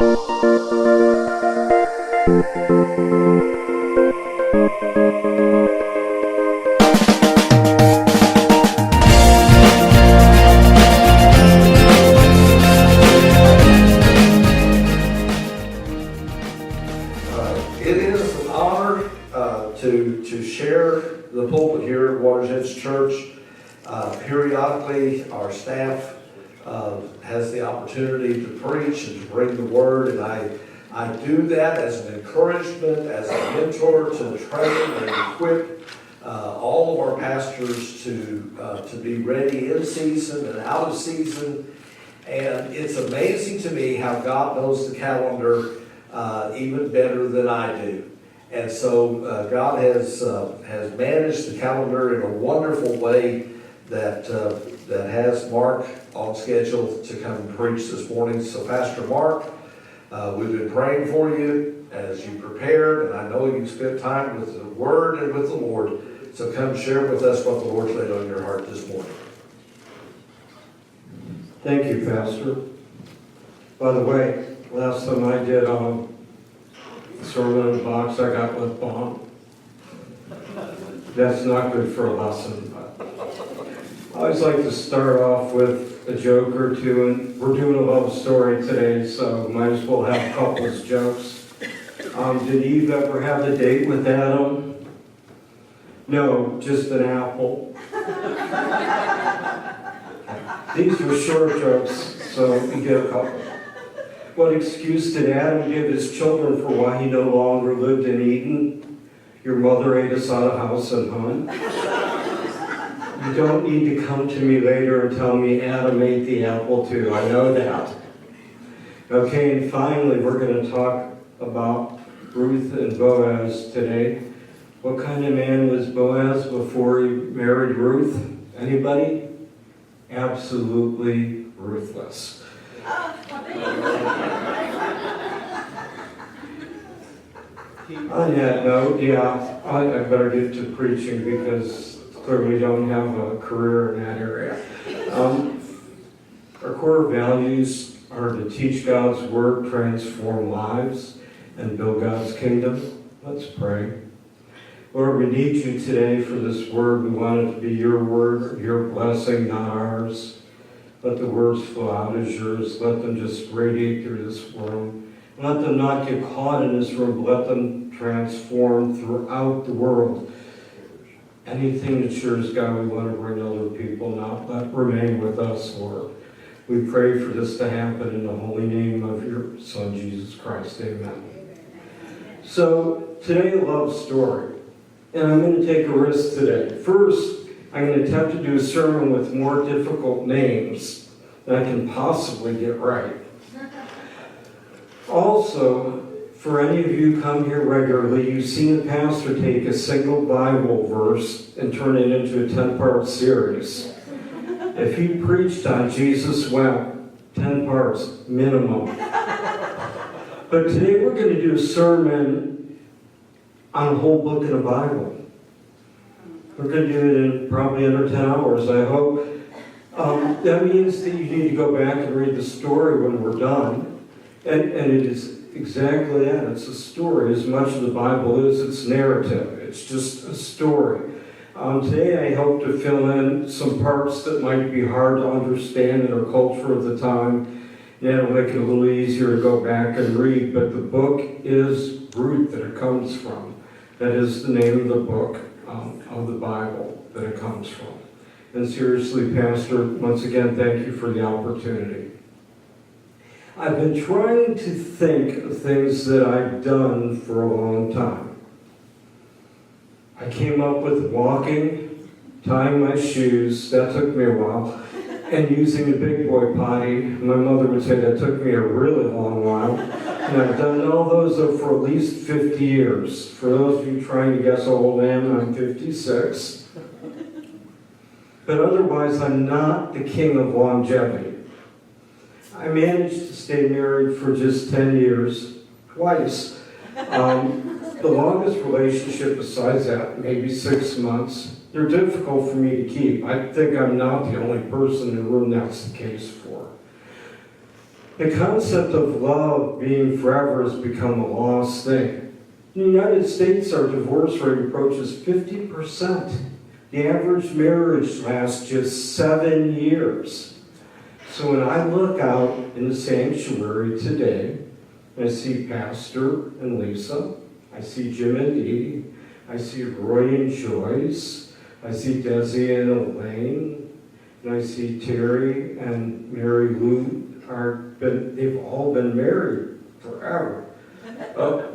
It is an honor to share the pulpit here at Waters Edge Church. Periodically, our staff has the opportunity to preach and to bring the word, and I do that as an encouragement, as a mentor to train and equip all of our pastors to be ready in season and out of season. And it's amazing to me how God knows the calendar even better than I do. And so God has managed the calendar in a wonderful way that has Mark on schedule to come and preach this morning. So Pastor Mark, we've been praying for you as you prepared, and I know you spent time with the Word and with the Lord. So come share with us what the Lord's laid on your heart this morning. Thank you, Pastor. By the way, last time I did a sermon in a box, I got lip balm. That's not good for a lesson. But I always like to start off with a joke or two, and we're doing a love story today, so might as well have couples jokes. Did Eve ever have a date with Adam? No, just an apple. These were short jokes, so you get a couple. What excuse did Adam give his children for why he no longer lived in Eden? Your mother ate us out of house and home. You don't need to come to me later and tell me Adam ate the apple too. I know that. Okay, and finally, we're going to talk about Ruth and Boaz today. What kind of man was Boaz before he married Ruth? Anybody? Absolutely ruthless. On that note, I better get to preaching because clearly don't have a career in that area. Our core values are to teach God's Word, transform lives, and build God's kingdom. Let's pray. Lord, we need you today for this word. We want it to be your word, your blessing, not ours. Let the words flow out as yours. Let them just radiate through this room. Let them not get caught in this room. Let them transform throughout the world. Anything that's yours, God, we want to bring other people, not let remain with us, Lord. We pray for this to happen in the holy name of your Son, Jesus Christ. Amen. So, today, a love story. And I'm going to take a risk today. First, I'm going to attempt to do a sermon with more difficult names than I can possibly get right. Also, for any of you who come here regularly, you've seen a pastor take a single Bible verse and turn it into a 10-part series. If he preached on Jesus wept, 10 parts minimum. But today we're going to do a sermon on a whole book in the Bible. We're going to do it in probably under 10 hours, I hope. That means that you need to go back and read the story when we're done. And it is exactly that. It's a story. As much of the Bible is, it's narrative. It's just a story. Today I hope to fill in some parts that might be hard to understand in our culture of the time. That'll make it a little easier to go back and read. But the book is Ruth that it comes from. That is the name of the book of the Bible that it comes from. And seriously, Pastor, once again, thank you for the opportunity. I've been trying to think of things that I've done for a long time. I came up with walking, tying my shoes, that took me a while, and using the big boy potty. My mother would say that took me a really long while. And I've done all those for at least 50 years. For those of you trying to guess how old I am, I'm 56. But otherwise, I'm not the king of longevity. I managed to stay married for just 10 years, twice. The longest relationship besides that, maybe 6 months. They're difficult for me to keep. I think I'm not the only person in the room that's the case for. The concept of love being forever has become a lost thing. In the United States, our divorce rate approaches 50%. The average marriage lasts just 7 years. So when I look out in the sanctuary today, I see Pastor and Lisa, I see Jim and Dee, I see Roy and Joyce, I see Desi and Elaine, and I see Terry and Mary Lou. They've all been married forever.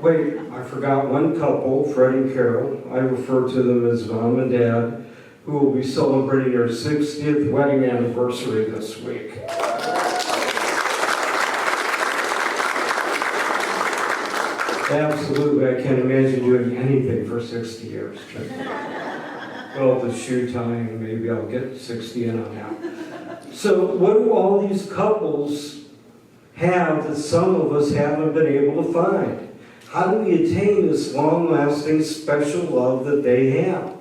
Wait, I forgot one couple, Fred and Carol. I refer to them as Mom and Dad, who will be celebrating their 60th wedding anniversary this week. Absolutely, I can't imagine doing anything for 60 years. Well, the shoe tying, maybe I'll get 60 in on that. So what do all these couples have that some of us haven't been able to find? How do we attain this long-lasting special love that they have?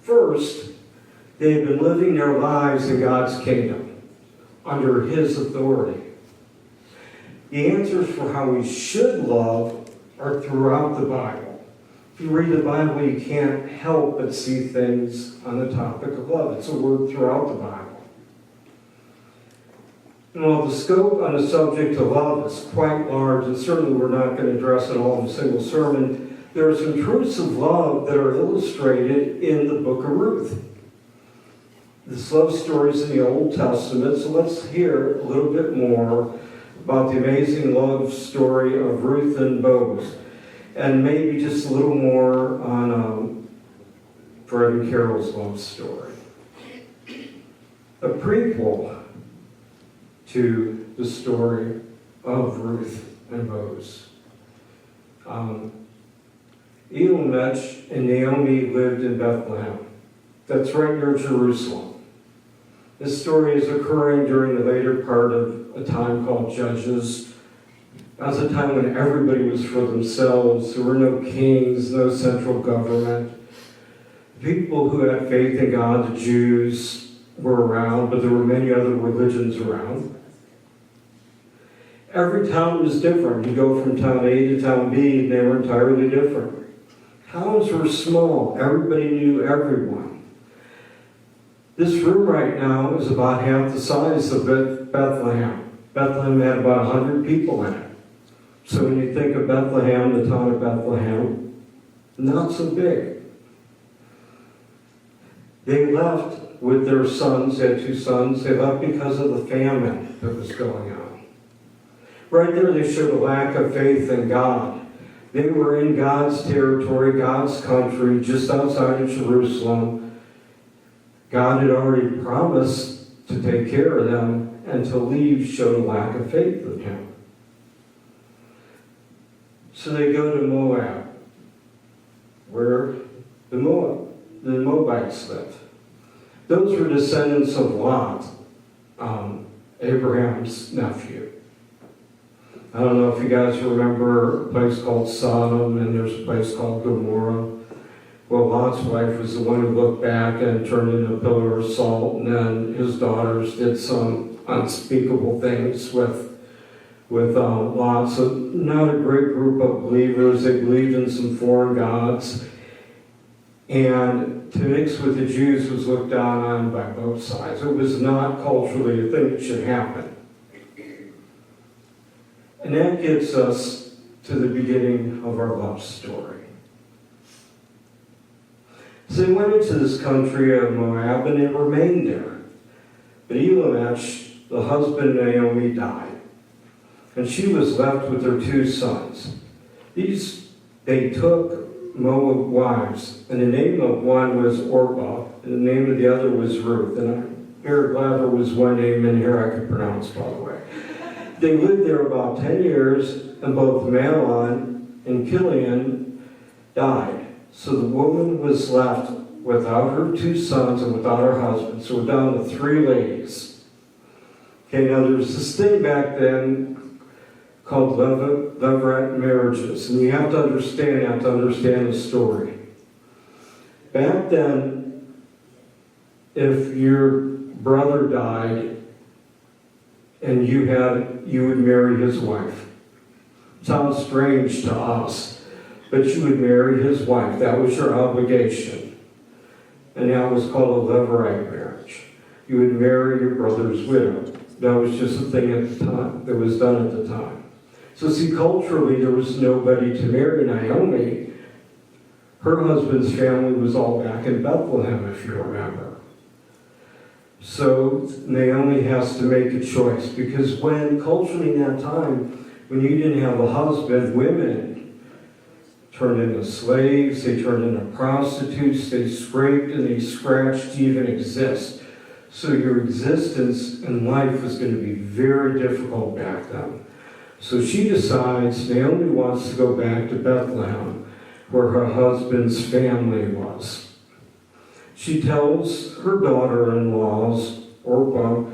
First, they've been living their lives in God's kingdom, under His authority. The answers for how we should love are throughout the Bible. If you read the Bible, you can't help but see things on the topic of love. It's a word throughout the Bible. And while the scope on the subject of love is quite large, and certainly we're not going to address it all in a single sermon, there are some truths of love that are illustrated in the book of Ruth. This love story is in the Old Testament, so let's hear a little bit more about the amazing love story of Ruth and Boaz, and maybe just a little more on Fred and Carol's love story. A prequel to the story of Ruth and Boaz. Elimelech and Naomi lived in Bethlehem. That's right near Jerusalem. This story is occurring during the later part of a time called Judges. That was a time when everybody was for themselves. There were no kings, no central government. People who had faith in God, the Jews, were around, but there were many other religions around. Every town was different. You go from town A to town B, and they were entirely different. Towns were small. Everybody knew everyone. This room right now is about half the size of Bethlehem. Bethlehem had about 100 people in it. So when you think of Bethlehem, the town of Bethlehem, not so big. They left with their sons. They had 2 sons. They left because of the famine that was going on. Right there, they showed a lack of faith in God. They were in God's territory, God's country, just outside of Jerusalem. God had already promised to take care of them, and to leave showed a lack of faith in Him. So they go to Moab, where the Moabites lived. Those were descendants of Lot, Abraham's nephew. I don't know if you guys remember a place called Sodom, and there's a place called Gomorrah. Well, Lot's wife was the one who looked back and turned into a pillar of salt, and then his daughters did some unspeakable things with Lot. So not a great group of believers. They believed in some foreign gods. And to mix with the Jews was looked down on by both sides. It was not culturally a thing that should happen. And that gets us to the beginning of our love story. So they went into this country of Moab, and they remained there. But Elimelech, the husband of Naomi, died, and she was left with her 2 sons. They took Moab wives, and the name of one was Orpah, and the name of the other was Ruth. And I'm very glad there was one name in here I could pronounce, by the way. They lived there about 10 years, and both Mahlon and Chilion died. So the woman was left without her 2 sons and without her husband. So we're down to 3 ladies. Okay, now there's this thing back then called levirate marriages. And you have to understand the story. Back then, if your brother died and you would marry his wife. Sounds strange to us, but you would marry his wife. That was your obligation. And that was called a levirate marriage. You would marry your brother's widow. That was just a thing at the time, that was done at the time. So see, culturally, there was nobody to marry Naomi. Her husband's family was all back in Bethlehem, if you remember. So Naomi has to make a choice, because culturally in that time, when you didn't have a husband, women turned into slaves, they turned into prostitutes, they scraped and they scratched to even exist. So your existence in life was going to be very difficult back then. So she decides Naomi wants to go back to Bethlehem, where her husband's family was. She tells her daughter-in-laws, Orpah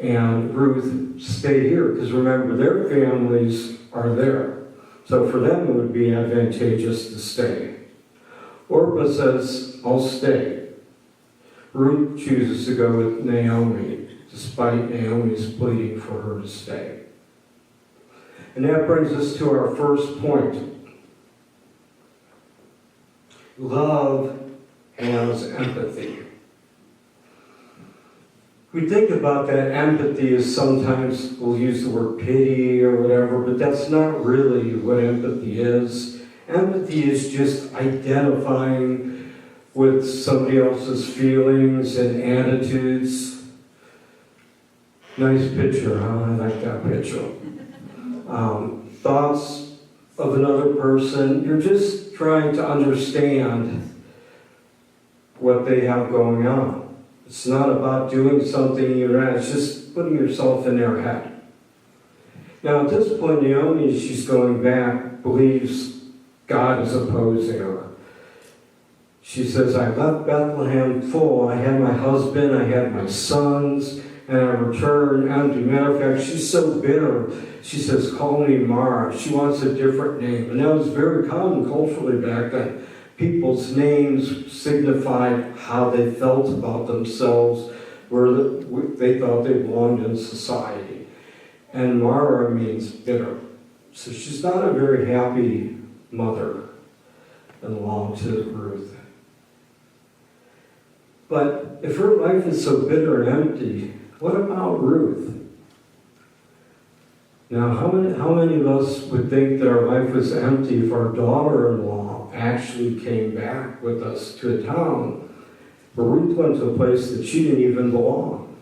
and Ruth, stay here, because remember, their families are there. So for them, it would be advantageous to stay. Orpah says, I'll stay. Ruth chooses to go with Naomi, despite Naomi's pleading for her to stay. And that brings us to our first point. Love has empathy. We think about that empathy as sometimes we'll use the word pity or whatever, but that's not really what empathy is. Empathy is just identifying with somebody else's feelings and attitudes. Nice picture, huh? I like that picture. Thoughts of another person. You're just trying to understand what they have going on. It's not about doing something you're not, it's just putting yourself in their head. Now at this point, Naomi, she's going back, believes God is opposing her. She says, I left Bethlehem full. I had my husband, I had my sons, and I returned empty. Matter of fact, she's so bitter. She says, call me Mara. She wants a different name. And that was very common culturally back then. People's names signified how they felt about themselves, where they thought they belonged in society. And Mara means bitter. So she's not a very happy mother-in-law to Ruth. But if her life is so bitter and empty, what about Ruth? Now, how many of us would think that our life was empty if our daughter-in-law actually came back with us to a town where Ruth went to a place that she didn't even belong?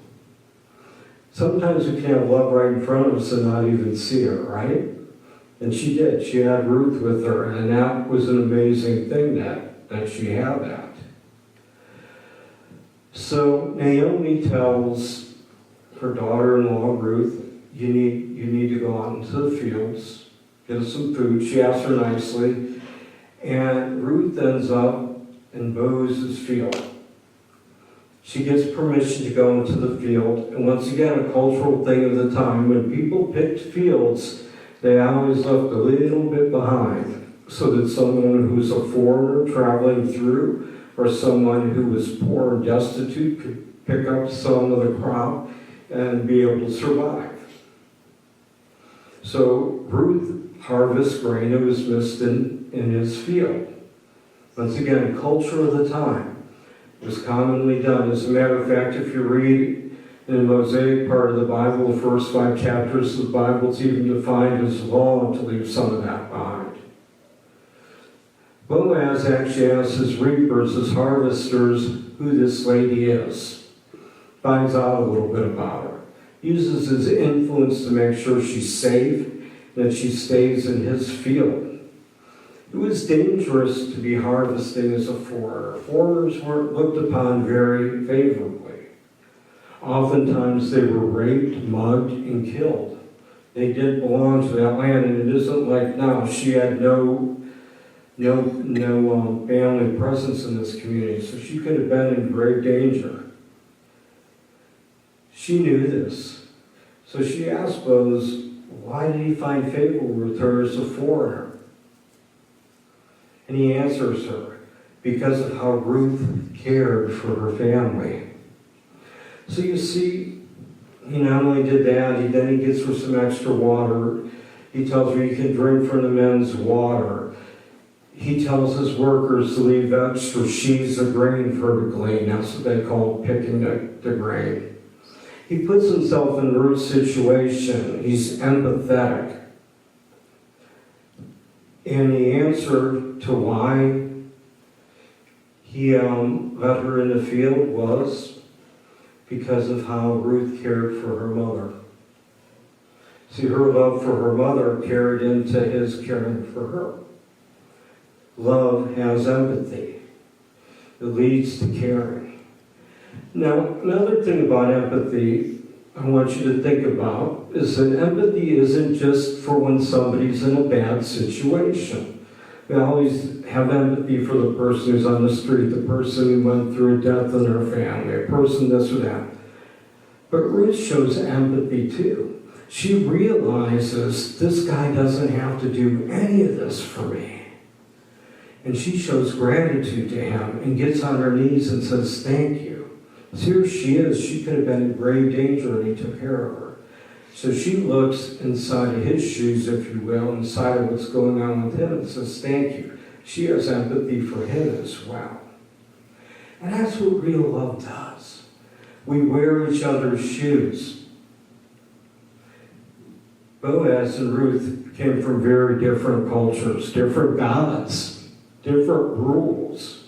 Sometimes we can have love right in front of us and not even see it, right? And she did. She had Ruth with her, and that was an amazing thing that she had that. So Naomi tells her daughter-in-law, Ruth, you need to go out into the fields, get us some food. She asks her nicely, and Ruth ends up in Boaz's field. She gets permission to go into the field, and once again, a cultural thing of the time, when people picked fields, they always left a little bit behind, so that someone who's a foreigner traveling through, or someone who was poor and destitute could pick up some of the crop and be able to survive. So Ruth harvests grain that was missed in his field. Once again, culture of the time. It was commonly done. As a matter of fact, if you read in the Mosaic part of the Bible, the first 5 chapters of the Bible, it's even defined as law to leave some of that behind. Boaz actually asks his reapers, his harvesters, who this lady is. Finds out a little bit about her. Uses his influence to make sure she's safe, that she stays in his field. It was dangerous to be harvesting as a foreigner. Foreigners weren't looked upon very favorably. Oftentimes they were raped, mugged, and killed. They did belong to that land, and it isn't like now. She had no family presence in this community, so she could have been in great danger. She knew this. So she asked Boaz, why did he find favor with her as a foreigner? And he answers her, because of how Ruth cared for her family. So you see, he not only did that, then he gets her some extra water. He tells her you can drink from the men's water. He tells his workers to leave extra sheaves of grain for her to glean. That's what they call picking the grain. He puts himself in Ruth's situation. He's empathetic. And the answer to why he let her in the field was because of how Ruth cared for her mother. See, her love for her mother carried into his caring for her. Love has empathy. It leads to caring. Now, another thing about empathy I want you to think about is that empathy isn't just for when somebody's in a bad situation. We always have empathy for the person who's on the street, the person who went through a death in their family, a person this or that. But Ruth shows empathy too. She realizes this guy doesn't have to do any of this for me. And she shows gratitude to him and gets on her knees and says, thank you. So here she is. She could have been in grave danger and he took care of her. So she looks inside of his shoes, if you will, inside of what's going on with him and says, thank you. She has empathy for him as well. And that's what real love does. We wear each other's shoes. Boaz and Ruth came from very different cultures, different gods, different rules.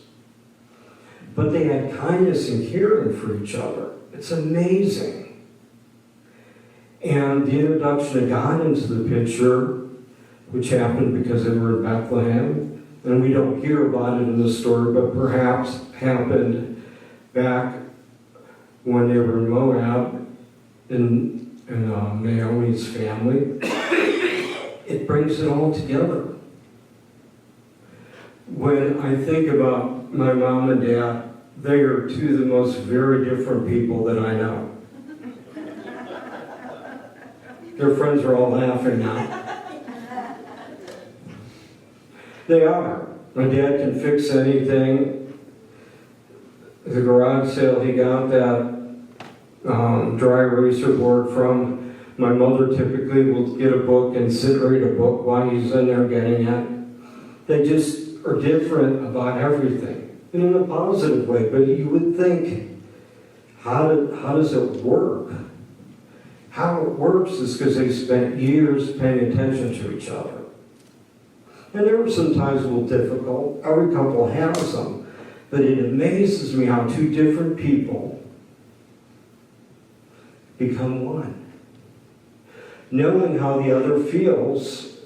But they had kindness and caring for each other. It's amazing. And the introduction of God into the picture, which happened because they were in Bethlehem, and we don't hear about it in the story, but perhaps happened back when they were in Moab, in Naomi's family. It brings it all together. When I think about my mom and dad, they are two of the most very different people that I know. Their friends are all laughing now. They are. My dad can fix anything. The garage sale, he got that dry eraser board from. My mother typically will get a book and sit read a book while he's in there getting it. They just are different about everything, and in a positive way. But you would think, how does it work? How it works is because they spent years paying attention to each other. And there were some times a little difficult. Every couple has them. But it amazes me how two different people become one. Knowing how the other feels,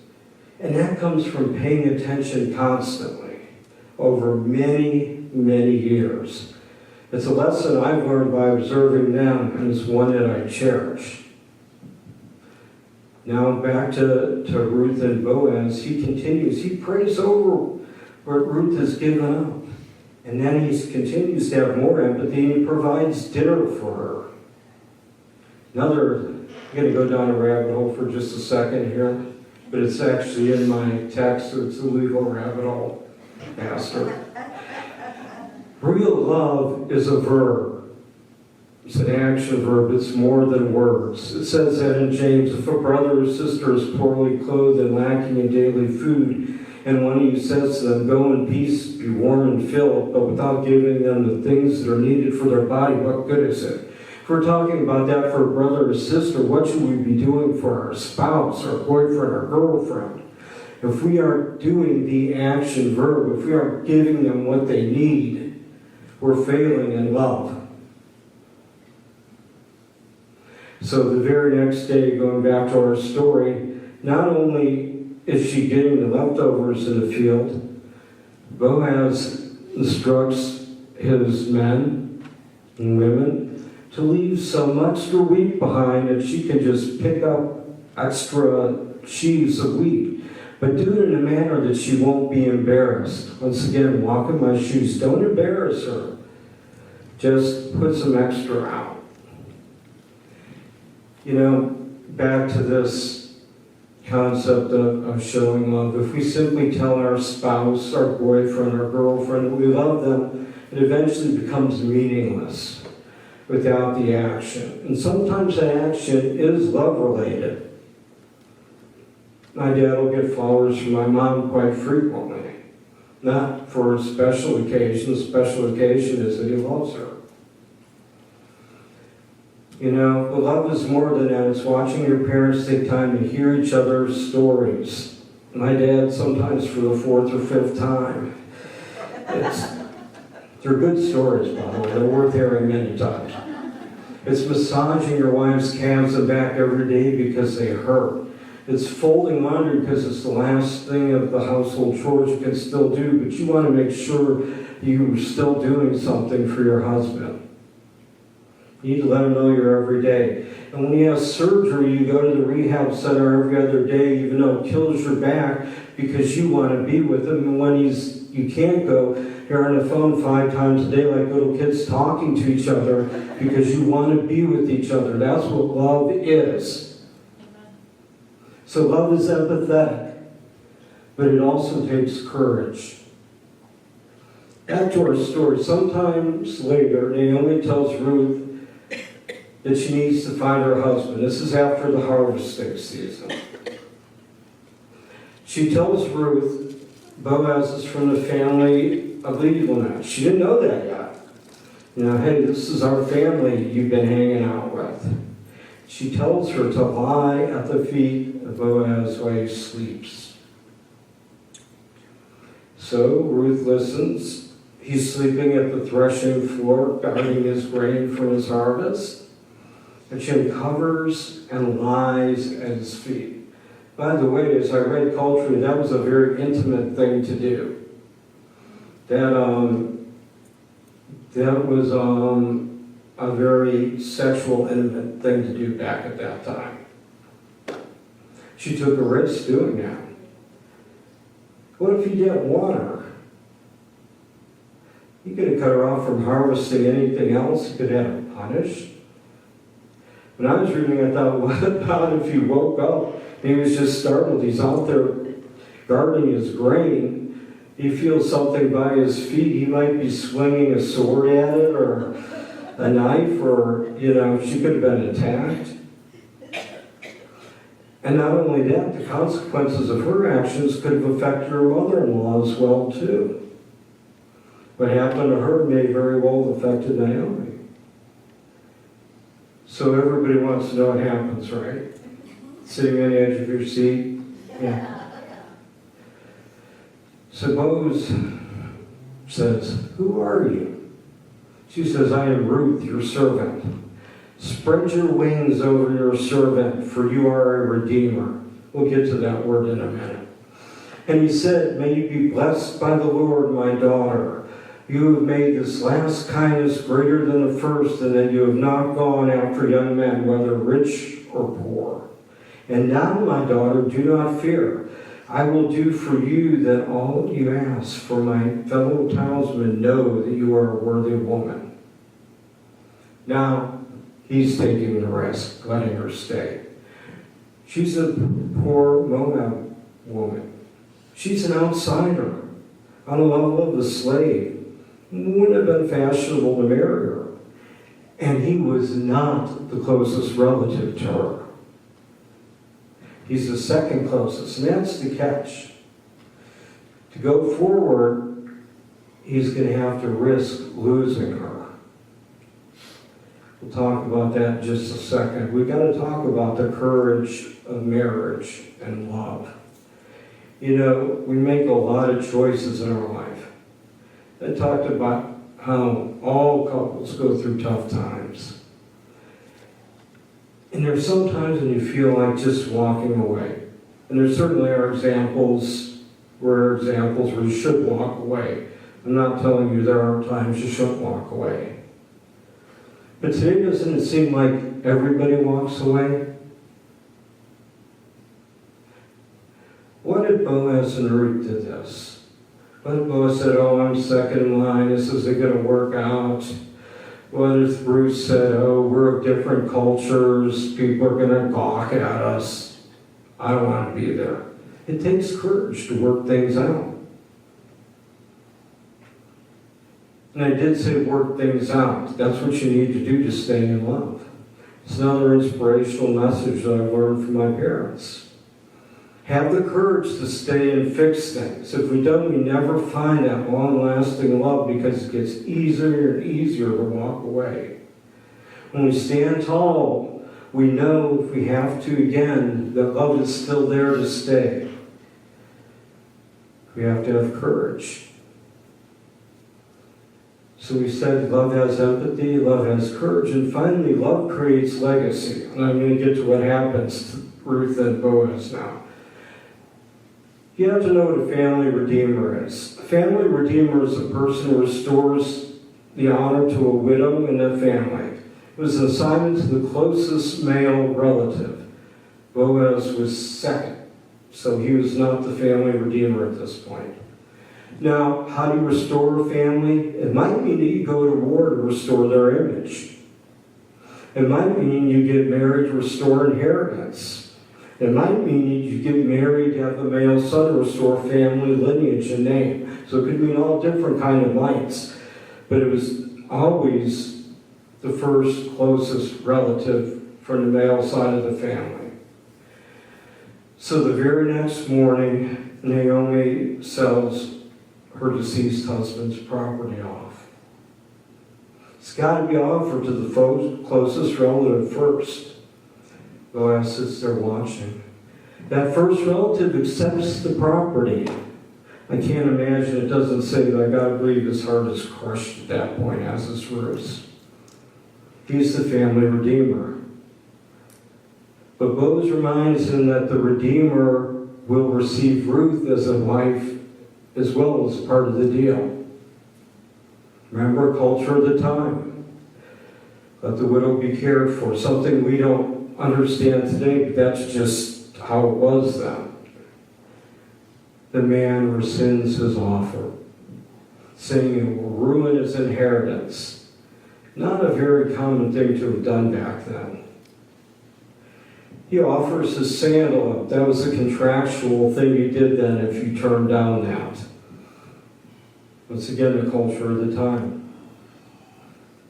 and that comes from paying attention constantly over many, many years. It's a lesson I've learned by observing them, and it's one that I cherish. Now back to Ruth and Boaz, he continues. He prays over what Ruth has given up. And then he continues to have more empathy, and he provides dinner for her. I'm going to go down a rabbit hole for just a second here, but it's actually in my text, so it's a legal rabbit hole, Pastor. Real love is a verb. It's an action verb. It's more than words. It says that in James, if a brother or sister is poorly clothed and lacking in daily food, and one of you says to them, go in peace, be warm and filled, but without giving them the things that are needed for their body, what good is it? If we're talking about that for a brother or sister, what should we be doing for our spouse, our boyfriend, our girlfriend? If we aren't doing the action verb, if we aren't giving them what they need, we're failing in love. So the very next day, going back to our story, not only is she getting the leftovers in the field, Boaz instructs his men and women to leave some extra wheat behind, and she can just pick up extra sheaves of wheat, but do it in a manner that she won't be embarrassed. Once again, walk in my shoes. Don't embarrass her. Just put some extra out. You know, back to this concept of showing love. If we simply tell our spouse, our boyfriend, our girlfriend that we love them, it eventually becomes meaningless. without the action. And sometimes that action is love-related. My dad will get flowers from my mom quite frequently. Not for special occasions. Special occasion is that he loves her. You know, the love is more than that. It's watching your parents take time to hear each other's stories. My dad, sometimes for the fourth or fifth time. They're good stories, by the way. They're worth hearing many times. It's massaging your wife's calves and back every day because they hurt. It's folding laundry because it's the last thing of the household chores you can still do, but you want to make sure you're still doing something for your husband. You need to let him know you're every day. And when you have surgery, you go to the rehab center every other day, even though it kills your back, because you want to be with him. And when you can't go, you're on the phone 5 times a day like little kids talking to each other because you want to be with each other. That's what love is. So love is empathetic, but it also takes courage. Back to our story. Sometimes later, Naomi tells Ruth that she needs to find her husband. This is after the harvesting season. She tells Ruth Boaz is from the family of Levi. She didn't know that yet. You know, hey, this is our family you've been hanging out with. She tells her to lie at the feet of Boaz while he sleeps. So Ruth listens. He's sleeping at the threshing floor, guarding his grain from his harvest. And she uncovers and lies at his feet. By the way, as I read culturally, that was a very intimate thing to do. That was a very sexual, intimate thing to do back at that time. She took a risk doing that. What if he didn't want her? He could have cut her off from harvesting anything else. He could have her punished. When I was reading, I thought, what about if he woke up and he was just startled? He's out there guarding his grain. He feels something by his feet. He might be swinging a sword at it or a knife, or, you know, she could have been attacked. And not only that, the consequences of her actions could have affected her mother-in-law as well, too. What happened to her may very well have affected Naomi. So everybody wants to know what happens, right? Sitting on the edge of your seat? Yeah. So Boaz says, "Who are you?" She says, "I am Ruth, your servant. Spread your wings over your servant, for you are a redeemer." We'll get to that word in a minute. And he said, "May you be blessed by the Lord, my daughter. You have made this last kindness greater than the first, and that you have not gone after young men, whether rich or poor. And now, my daughter, do not fear. I will do for you that all you ask, for my fellow townsmen know that you are a worthy woman." Now, he's taking the risk, letting her stay. She's a poor Moab woman. She's an outsider, on the level of a slave. Wouldn't have been fashionable to marry her. And he was not the closest relative to her. He's the second closest, and that's the catch. To go forward, he's going to have to risk losing her. We'll talk about that in just a second. We've got to talk about the courage of marriage and love. You know, we make a lot of choices in our life. I talked about how all couples go through tough times. And there's some times when you feel like just walking away. And there certainly are examples where you should walk away. I'm not telling you there are times you shouldn't walk away. But today, doesn't it seem like everybody walks away? What if Boaz and Ruth did this? What if Boaz said, "Oh, I'm second in line, this isn't going to work out"? What if Ruth said, "Oh, we're of different cultures, people are going to gawk at us. I don't want to be there"? It takes courage to work things out. And I did say work things out. That's what you need to do to stay in love. It's another inspirational message that I've learned from my parents. Have the courage to stay and fix things. If we don't, we never find that long-lasting love because it gets easier and easier to walk away. When we stand tall, we know if we have to again, that love is still there to stay. We have to have courage. So we said love has empathy, love has courage, and finally love creates legacy. And I'm going to get to what happens to Ruth and Boaz now. You have to know what a family redeemer is. A family redeemer is a person who restores the honor to a widow and a family. It was an assignment to the closest male relative. Boaz was second, so he was not the family redeemer at this point. Now, how do you restore a family? It might mean that you go to war to restore their image. It might mean you get married to restore inheritance. It might mean you get married to have the male son to restore family lineage and name. So it could mean all different kind of lights. But it was always the first closest relative from the male side of the family. So the very next morning, Naomi sells her deceased husband's property off. It's got to be offered to the closest relative first. Boaz sits there watching. That first relative accepts the property. I can't imagine, it doesn't say that. I got to believe his heart is crushed at that point, as is Ruth's. He's the family redeemer. But Boaz reminds him that the redeemer will receive Ruth as a wife as well as part of the deal. Remember, culture of the time. Let the widow be cared for. Something we don't understand today, but that's just how it was then. The man rescinds his offer, saying it will ruin his inheritance. Not a very common thing to have done back then. He offers his sandal up. That was a contractual thing you did then if you turned down that. Once again, the culture of the time.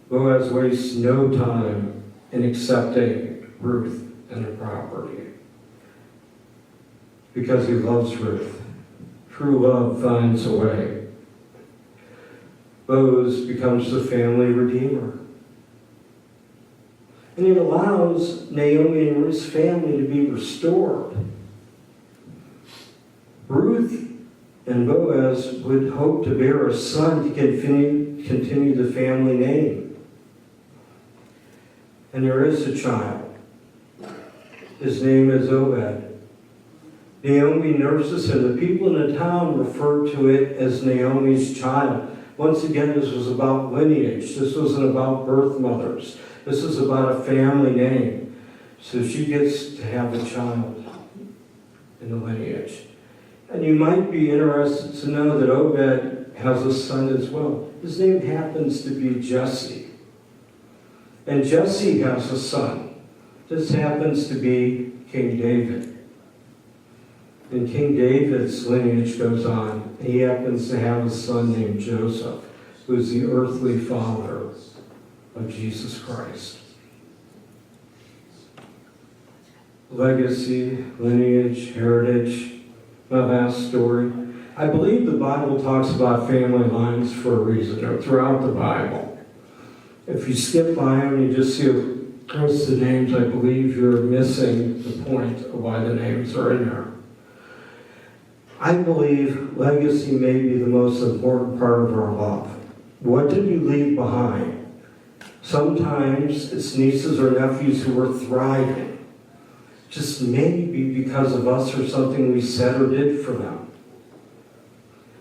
Boaz wastes no time in accepting Ruth and her property because he loves Ruth. True love finds a way. Boaz becomes the family redeemer. And it allows Naomi and Ruth's family to be restored. Ruth and Boaz would hope to bear a son to continue the family name. And there is a child. His name is Obed. Naomi nurses him. The people in the town refer to it as Naomi's child. Once again, this was about lineage. This wasn't about birth mothers. This is about a family name. So she gets to have a child in the lineage. And you might be interested to know that Obed has a son as well. His name happens to be Jesse. And Jesse has a son. This happens to be King David. And King David's lineage goes on. He happens to have a son named Joseph, who is the earthly father of Jesus Christ. Legacy, lineage, heritage. My last story. I believe the Bible talks about family lines for a reason, or throughout the Bible. If you skip by them, you just see across the names, I believe you're missing the point of why the names are in there. I believe legacy may be the most important part of our love. What did you leave behind? Sometimes it's nieces or nephews who are thriving. Just maybe because of us or something we said or did for them.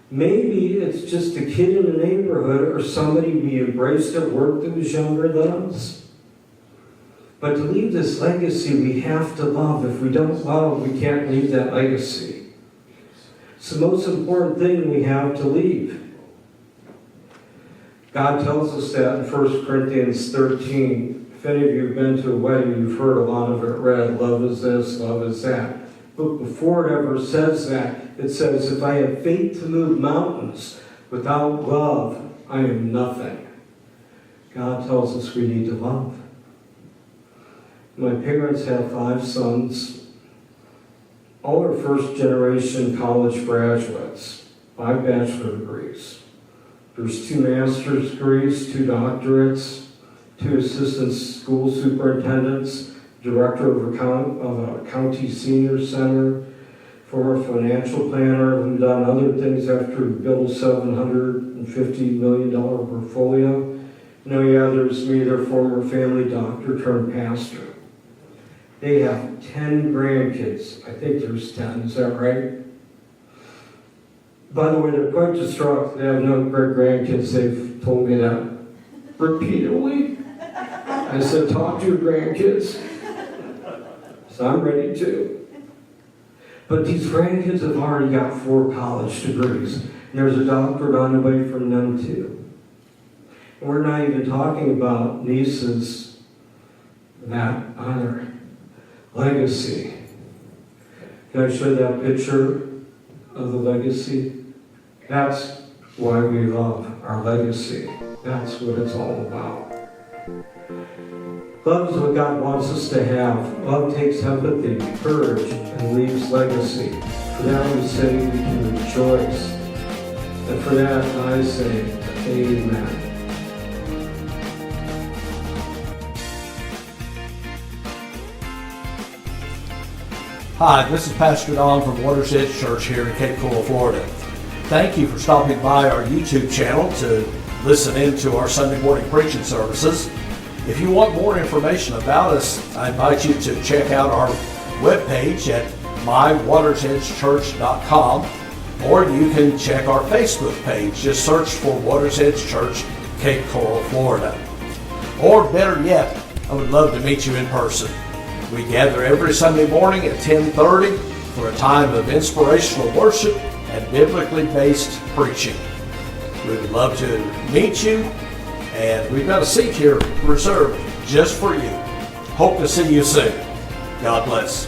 Maybe it's just a kid in the neighborhood or somebody we embraced at work that was younger than us. But to leave this legacy, we have to love. If we don't love, we can't leave that legacy. It's the most important thing we have to leave. God tells us that in 1 Corinthians 13. If any of you have been to a wedding, you've heard a lot of it read, love is this, love is that. But before it ever says that, it says, if I have faith to move mountains without love, I am nothing. God tells us we need to love. My parents have 5 sons. All are first-generation college graduates, 5 bachelor degrees. There's 2 master's degrees, 2 doctorates, 2 assistant school superintendents, director of a county senior center, former financial planner who's done other things after he built a $750 million portfolio. There's me, their former family doctor turned pastor. They have 10 grandkids. I think there's 10, is that right? By the way, they're quite distraught. They have no great-grandkids. They've told me that repeatedly. I said, talk to your grandkids. So I'm ready to. But these grandkids have already got 4 college degrees. And there's a doctorate on the way from them too. And we're not even talking about nieces that honor legacy. Can I show that picture of the legacy? That's why we love our legacy. That's what it's all about. Love is what God wants us to have. Love takes empathy, courage, and leaves legacy. For that we say we can rejoice. And for that I say, amen. Hi, this is Pastor Don from Watershed Church here in Cape Coral, Florida. Thank you for stopping by our YouTube channel to listen in to our Sunday morning preaching services. If you want more information about us, I invite you to check out our webpage at mywatersedgechurch.com, or you can check our Facebook page. Just search for Watersedge Church, Cape Coral, Florida. Or better yet, I would love to meet you in person. We gather every Sunday morning at 10:30 for a time of inspirational worship and biblically based preaching. We would love to meet you, and we've got a seat here reserved just for you. Hope to see you soon. God bless.